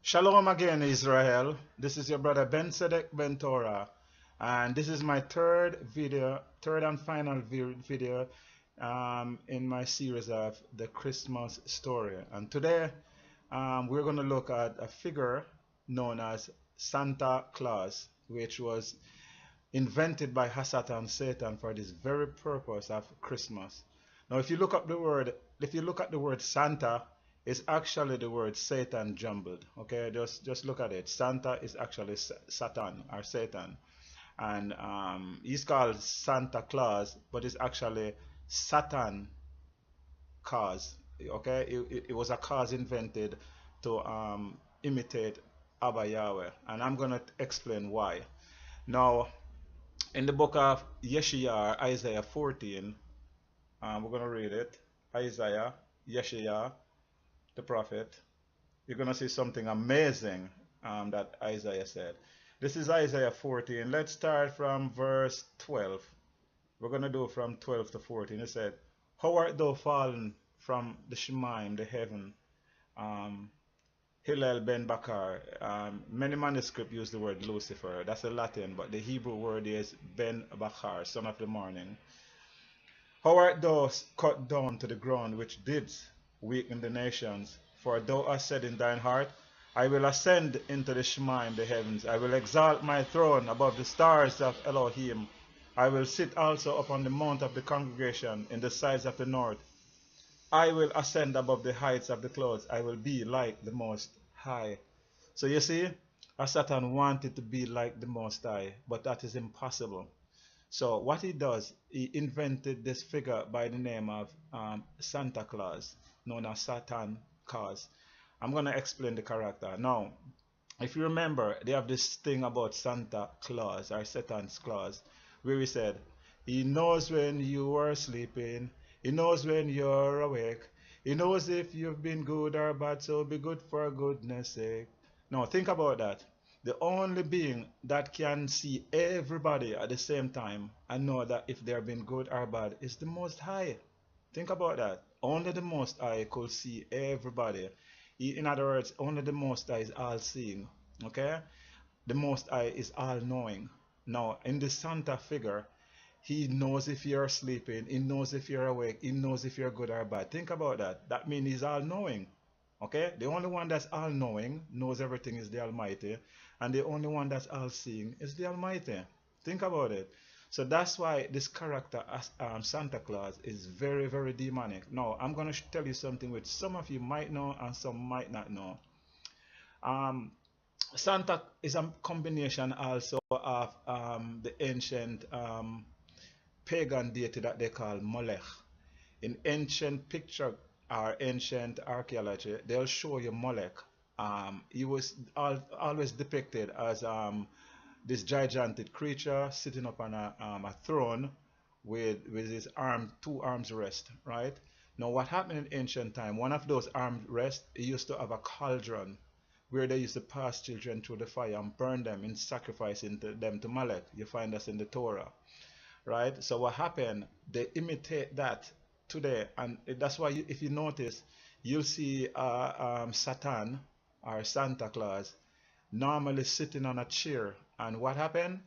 Shalom again, Israel. This is your brother Ben Sedek Ben Torah, and this is my third and final video in my series of the Christmas story. And today we're going to look at a figure known as Santa Claus, which was invented by Hasatan Satan for this very purpose of Christmas. Now, if you look at the word Santa, it's actually the word Satan jumbled. Okay, just look at it. Santa is actually Satan or Satan, and he's called Santa Claus, but it's actually Satan cause. Okay, it was a cause invented to imitate Abba Yahweh, and I'm gonna explain why. Now, in the book of Yeshaya, Isaiah 14, we're going to read it. Isaiah, Yeshaya, the prophet. You're going to see something amazing that Isaiah said. This is Isaiah 14. Let's start from verse 12. We're going to do from 12 to 14. It said, How art thou fallen from the Shemaim, the heaven? Um, Hillel ben Bakar. Many manuscripts use the word Lucifer. That's a Latin, but the Hebrew word is Ben Bakar, son of the morning. How art thou cut down to the ground, which didst weaken the nations? For thou hast said in thine heart, I will ascend into the Shemaim, the heavens. I will exalt my throne above the stars of Elohim. I will sit also upon the mount of the congregation in the sides of the north. I will ascend above the heights of the clouds. I will be like the Most High. So you see, Satan wanted to be like the Most High, but that is impossible. So what he does, he invented this figure by the name of Santa Claus, known as Satan Claus. I'm going to explain the character. Now, if you remember, they have this thing about Santa Claus or Satan's Claus, where he said, he knows when you are sleeping, he knows when you're awake, he knows if you've been good or bad, so be good for goodness sake. Now, think about that. The only being that can see everybody at the same time and know that if they're being good or bad is the Most High. Think about that. Only the Most High could see everybody. In other words, only the Most High is all seeing. Okay? The Most High is all knowing. Now, in the Santa figure, he knows if you're sleeping, he knows if you're awake, he knows if you're good or bad. Think about that. That means he's all knowing. Okay? The only one that's all knowing, knows everything, is the Almighty. And the only one that's all seeing is the Almighty. Think about it. So that's why this character, Santa Claus, is very, very demonic. Now, I'm going to tell you something which some of you might know and some might not know. Um, Santa is a combination also of the ancient pagan deity that they call Molech. In ancient picture or ancient archaeology, they'll show you Molech. He was always depicted as this gigantic creature sitting upon a throne with his two arms rest, right? Now, what happened in ancient time, one of those armed rest, he used to have a cauldron where they used to pass children through the fire and burn them in sacrificing them to Molech. You find us in the Torah, right? So what happened? They imitate that today, and that's why if you notice, you'll see Satan or Santa Claus normally sitting on a chair, and what happened?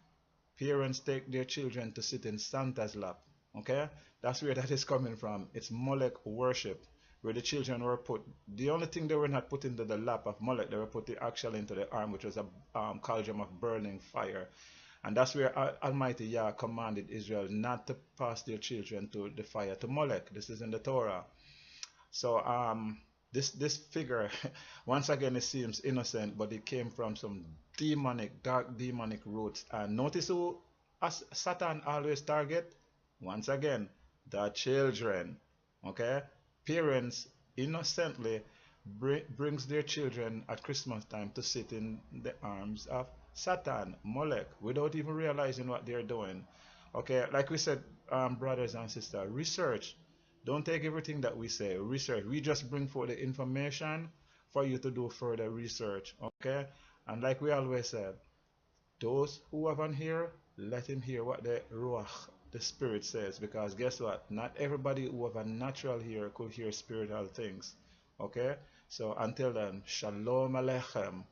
Parents take their children to sit in Santa's lap. Okay, that's where that is coming from. It's Molech worship, where the children were put. The only thing they were not put into the lap of Molech, they were put actually into the arm, which was a cauldron of burning fire. And that's where Almighty Yah commanded Israel not to pass their children to the fire to Molech. This is in the Torah. So this figure, once again, it seems innocent, but it came from some demonic, dark demonic roots. And notice who Satan always target? Once again, the children. Okay, parents innocently brings their children at Christmas time to sit in the arms of Satan, Molech, without even realizing what they're doing. Okay, like we said, brothers and sisters, research. Don't take everything that we say. Research. We just bring forth the information for you to do further research. Okay, and like we always said, those who have an ear, let him hear what the Ruach, the Spirit, says. Because guess what? Not everybody who have a natural ear could hear spiritual things. Okay? So until then, Shalom Aleichem.